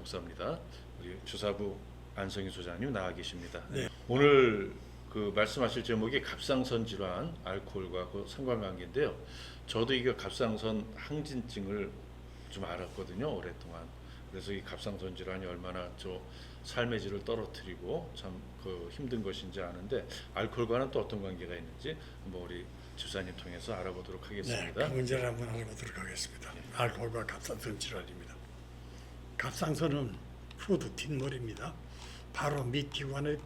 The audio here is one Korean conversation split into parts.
목사입니다. 우리 주사부 안성희 소장님 나와 계십니다. 네. 오늘 그 말씀하실 제목이 갑상선 질환, 알코올과 그 상관관계인데요. 저도 이게 갑상선 항진증을 좀 알았거든요, 오랫동안. 그래서 이 갑상선 질환이 얼마나 저 삶의 질을 떨어뜨리고 참 그 힘든 것인지 아는데, 알코올과는 또 어떤 관계가 있는지 한번 우리 주사님 통해서 알아보도록 네, 하겠습니다. 그 문제를 한번 알아보도록 하겠습니다. 알코올과 갑상선 질환입니다. 갑상선은 후두 뒷머리입니다. 바로 밑 기관의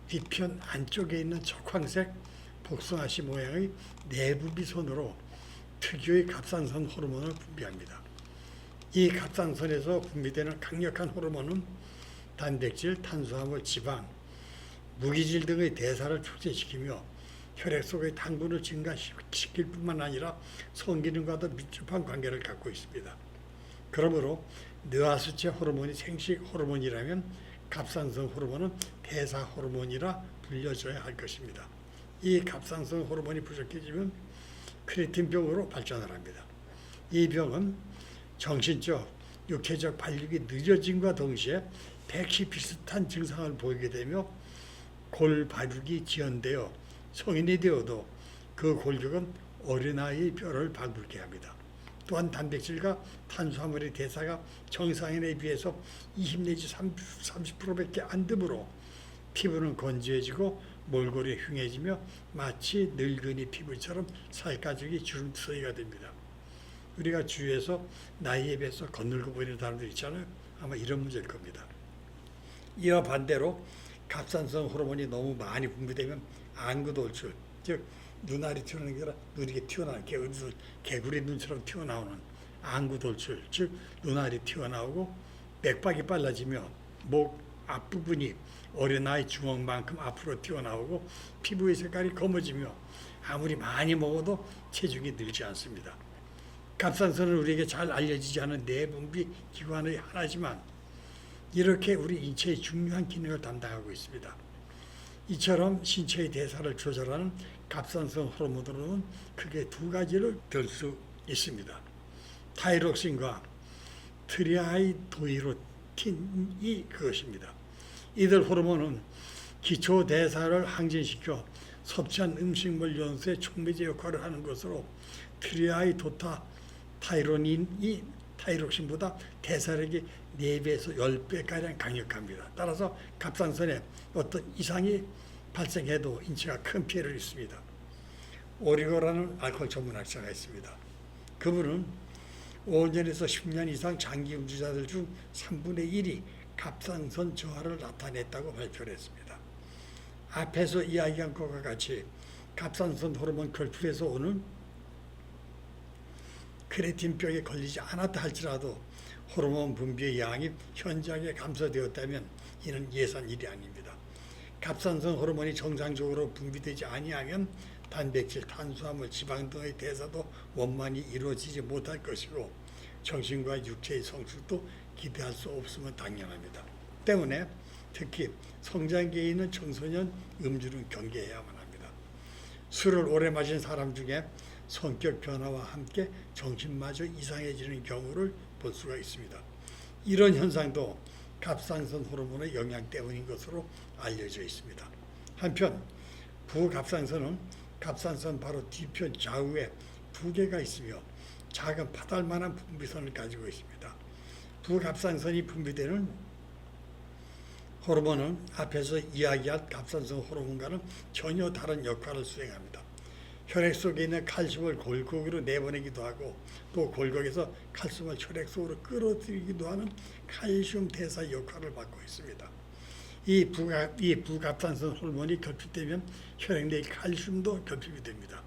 뒤편 안쪽에 있는 적황색 복숭아씨 모양의 내부비선으로 특유의 갑상선 호르몬을 분비합니다. 이 갑상선에서 분비되는 강력한 호르몬은 단백질, 탄수화물, 지방, 무기질 등의 대사를 촉진시키며 혈액 속의 당분을 증가시킬 뿐만 아니라 성기능과도 밀접한 관계를 갖고 있습니다. 그러므로 뇌하수체 호르몬이 생식 호르몬이라면 갑상선 호르몬은 대사 호르몬이라 불려져야 할 것입니다. 이 갑상선 호르몬이 부족해지면 크레틴병으로 발전을 합니다. 이 병은 정신적, 육체적 발육이 늦어짐과 동시에 백시 비슷한 증상을 보이게 되며 골 발육이 지연되어 성인이 되어도 그 골격은 어린아이의 뼈를 방불케 합니다. 또한 단백질과 탄수화물의 대사가 정상인에 비해서 20 내지 30%밖에 안 되므로 피부는 건조해지고 몰골이 흉해지며 마치 늙은이 피부처럼 살가죽이 주름서기가 됩니다. 우리가 주위에서 나이에 비해서 건늙어 보이는 사람들 있잖아요. 아마 이런 문제일 겁니다. 이와 반대로 갑상선 호르몬이 너무 많이 분비되면 안구돌출, 즉 눈알이 튀어나오는 게 아니라 눈이 튀어나오는 개구리 눈처럼 튀어나오는 안구돌출, 즉 눈알이 튀어나오고 맥박이 빨라지며 목 앞부분이 어린아이 주먹만큼 앞으로 튀어나오고 피부의 색깔이 검어지며 아무리 많이 먹어도 체중이 늘지 않습니다. 갑상선은 우리에게 잘 알려지지 않은 내분비 기관의 하나지만 이렇게 우리 인체의 중요한 기능을 담당하고 있습니다. 이처럼 신체의 대사를 조절하는 갑상선 호르몬으로는 크게 두 가지를 들 수 있습니다. 타이록신과 트리아이도이로틴이 그것입니다. 이들 호르몬은 기초 대사를 항진시켜 섭취한 음식물 연소의 촉매제 역할을 하는 것으로 트리아이도타 타이로닌이 타이록신보다 대사력이 4배에서 10배가량 강력합니다. 따라서 갑상선에 어떤 이상이 발생해도 인체가 큰 피해를 입습니다. 오리고라는 알코올 전문학자가 있습니다. 그분은 5년에서 10년 이상 장기 음주자들 중 3분의 1이 갑상선 저하를 나타냈다고 발표를 했습니다. 앞에서 이야기한 것과 같이 갑상선 호르몬 결핍에서 오는 크레틴병에 걸리지 않았다 할지라도 호르몬 분비의 양이 현저하게 감소되었다면 이는 예산 일이 아닙니다. 갑상선 호르몬이 정상적으로 분비되지 아니하면 단백질, 탄수화물, 지방 등의 대사도 원만히 이루어지지 못할 것이고 정신과 육체의 성숙도 기대할 수 없음은 당연합니다. 때문에 특히 성장기에 있는 청소년 음주는 경계해야만 합니다. 술을 오래 마신 사람 중에 성격 변화와 함께 정신마저 이상해지는 경우를 볼 수가 있습니다. 이런 현상도 갑상선 호르몬의 영향 때문인 것으로 알려져 있습니다. 한편 부갑상선은 갑상선 바로 뒤편 좌우에 2개가 있으며 작은 파달만한 분비선을 가지고 있습니다. 부갑상선이 분비되는 호르몬은 앞에서 이야기한 갑상선 호르몬과는 전혀 다른 역할을 수행합니다. 혈액 속에 있는 칼슘을 골격으로 내보내기도 하고 또 골격에서 칼슘을 혈액 속으로 끌어들이기도 하는 칼슘 대사 역할을 맡고 있습니다. 이 부갑상선 호르몬이 결핍되면 혈액 내의 칼슘도 결핍이 됩니다.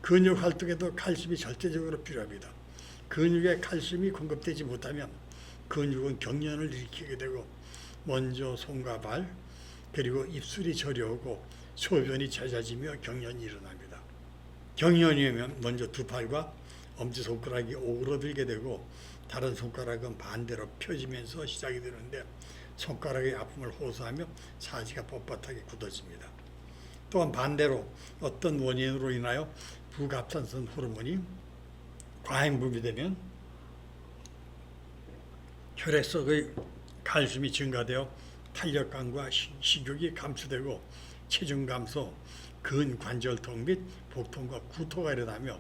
근육 활동에도 칼슘이 절대적으로 필요합니다. 근육에 칼슘이 공급되지 못하면 근육은 경련을 일으키게 되고 먼저 손과 발 그리고 입술이 저려오고 소변이 잦아지며 경련이 일어납니다. 경련이 오면 먼저 두 팔과 엄지손가락이 오그러들게 되고 다른 손가락은 반대로 펴지면서 시작이 되는데 손가락의 아픔을 호소하며 사지가 뻣뻣하게 굳어집니다. 또한 반대로 어떤 원인으로 인하여 부갑상선 호르몬이 과잉 분비되면 혈액 속의 칼슘이 증가되어 탄력감과 식욕이 감소되고 체중 감소, 근관절통 및 복통과 구토가 일어나며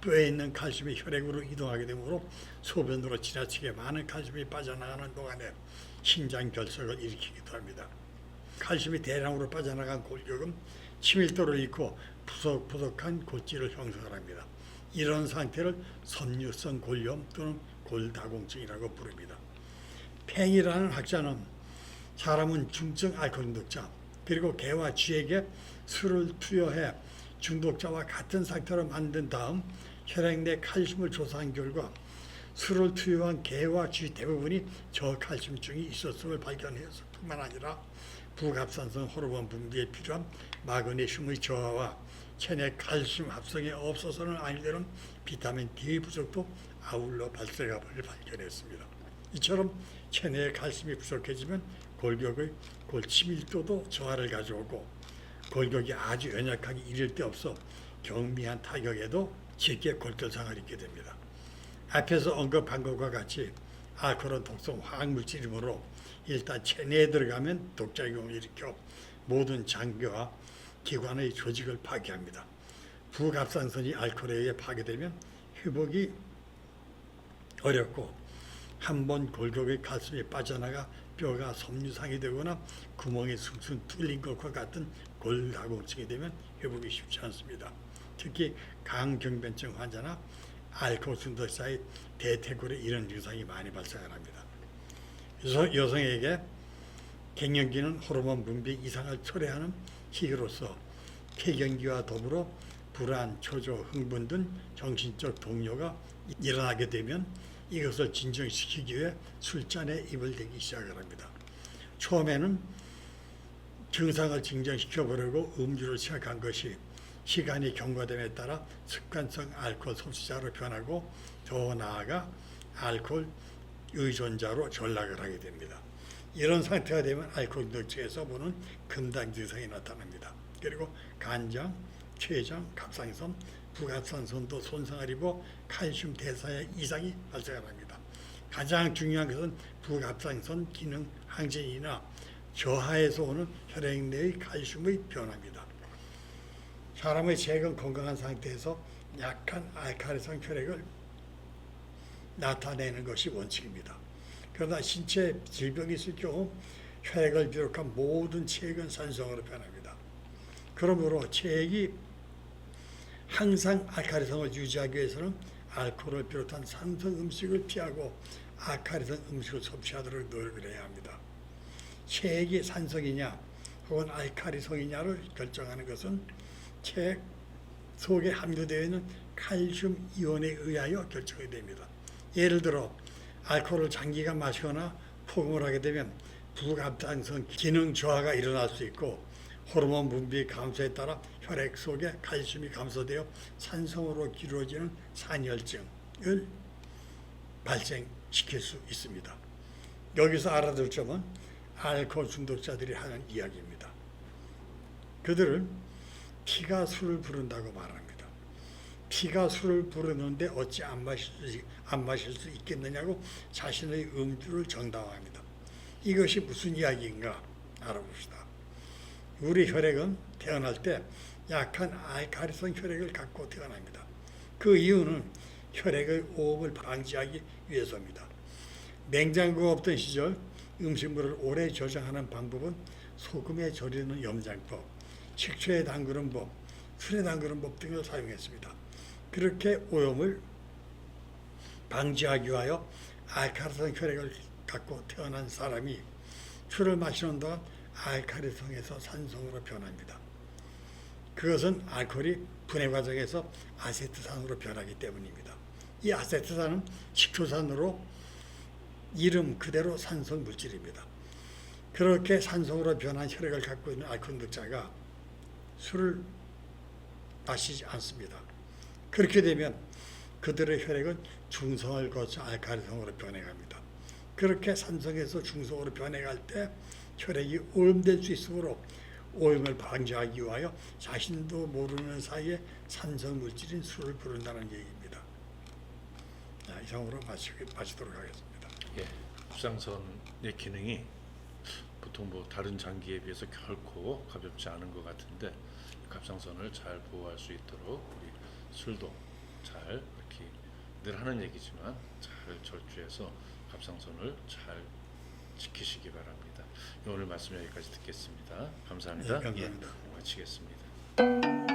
뼈에 있는 칼슘이 혈액으로 이동하게 되므로 소변으로 지나치게 많은 칼슘이 빠져나가는 동안에 심장 결석을 일으키기도 합니다. 칼슘이 대량으로 빠져나간 골격은 치밀도를 잃고 푸석푸석한 골질을 형성을 합니다. 이런 상태를 섬유성 골염 또는 골다공증이라고 부릅니다. 팽이라는 학자는 사람은 중증 알코올 중독자 그리고 개와 쥐에게 술을 투여해 중독자와 같은 상태로 만든 다음 혈액 내 칼슘을 조사한 결과 술을 투여한 개와 쥐 대부분이 저칼슘증이 있었음을 발견했을 뿐만 아니라 부갑산성 호르몬 분비에 필요한 마그네슘의 저하와 체내 칼슘 합성이 없어서는 아니 되는 비타민 D 부족도 아울러 발생함을 발견했습니다. 이처럼 체내에 칼슘이 부족해지면 골격의 골치밀도도 저하를 가져오고 골격이 아주 연약하기 이를 데 없어 경미한 타격에도 쉽게 골절상을 입게 됩니다. 앞에서 언급한 것과 같이 알코올은 독성 화학물질이므로 일단 체내에 들어가면 독작용을 일으켜 모든 장기와 기관의 조직을 파괴합니다. 부갑산선이 알코올에 의해 파괴되면 회복이 어렵고 한번 골격의 칼슘이 빠져나가 뼈가 섬유상이 되거나 구멍이 숭숭 뚫린 것과 같은 골다공증이 되면 회복이 쉽지 않습니다. 특히 강경변증 환자나 알코올 중독자의 대퇴골에 이런 증상이 많이 발생합니다. 여성에게 갱년기는 호르몬 분비 이상을 초래하는 시기로서 폐경기와 더불어 불안, 초조, 흥분 등 정신적 동요가 일어나게 되면 이것을 진정시키기 위해 술잔에 입을 대기 시작을 합니다. 처음에는 증상을 진정시켜 보려고 음주를 시작한 것이 시간이 경과됨에 따라 습관성 알코올 섭취자로 변하고 더 나아가 알코올 의존자로 전락을 하게 됩니다. 이런 상태가 되면 알코올 중독증에서 보는 금단 증상이 나타납니다. 그리고 간장, 췌장, 갑상선, 부갑산선도 손상을 입어 칼슘 대사에 이상이 발생합니다. 가장 중요한 것은 부갑산선 기능 항진이나 저하에서 오는 혈액 내의 칼슘의 변화입니다. 사람의 최근 건강한 상태에서 약한 알칼리성 혈액을 나타내는 것이 원칙입니다. 그러나 신체 질병이 있을 경우 혈액을 비롯한 모든 체액은 산성으로 변합니다. 그러므로 체액이 항상 알칼리성을 유지하기 위해서는 알코올을 비롯한 산성 음식을 피하고 알칼리성 음식을 섭취하도록 노력을 해야 합니다. 체액이 산성이냐 혹은 알칼리성이냐를 결정하는 것은 체액 속에 함유되어 있는 칼슘 이온에 의하여 결정이 됩니다. 예를 들어 알코올을 장기간 마시거나 폭음을 하게 되면 부갑산성 기능 저하가 일어날 수 있고 호르몬 분비 감소에 따라 혈액 속에 칼슘이 감소되어 산성으로 이루어지는 산혈증을 발생시킬 수 있습니다. 여기서 알아둘 점은 알코올 중독자들이 하는 이야기입니다. 그들은 피가 술을 부른다고 말합니다. 피가 술을 부르는데 어찌 안 마실 수 있겠느냐고 자신의 음주를 정당화합니다. 이것이 무슨 이야기인가 알아봅시다. 우리 혈액은 태어날 때 약한 알칼리성 혈액을 갖고 태어납니다. 그 이유는 혈액의 오염을 방지하기 위해서입니다. 냉장고가 없던 시절 음식물을 오래 저장하는 방법은 소금에 절이는 염장법, 식초에 담그는 법, 술에 담그는 법 등을 사용했습니다. 그렇게 오염을 방지하기 위하여 알칼리성 혈액을 갖고 태어난 사람이 술을 마시는 동안 알칼리성에서 산성으로 변합니다. 그것은 알코올이 분해 과정에서 아세트산으로 변하기 때문입니다. 이 아세트산은 식초산으로 이름 그대로 산성 물질입니다. 그렇게 산성으로 변한 혈액을 갖고 있는 알코올 중독자가 술을 마시지 않습니다. 그렇게 되면 그들의 혈액은 중성을 거쳐 알칼리성으로 변해갑니다. 그렇게 산성에서 중성으로 변해갈 때 혈액이 오염될 수 있으므로 오염을 방지하기 위하여 자신도 모르는 사이에 산성 물질인 술을 부른다는 얘기입니다. 이상으로 마치도록 하겠습니다. 예, 갑상선의 기능이 보통 뭐 다른 장기에 비해서 결코 가볍지 않은 것 같은데 갑상선을 잘 보호할 수 있도록 우리 술도 잘 이렇게 늘 하는 얘기지만 잘 절주해서 갑상선을 잘 지키시기 바랍니다. 오늘 말씀 여기까지 듣겠습니다. 감사합니다. 네, 감사합니다. 마치겠습니다.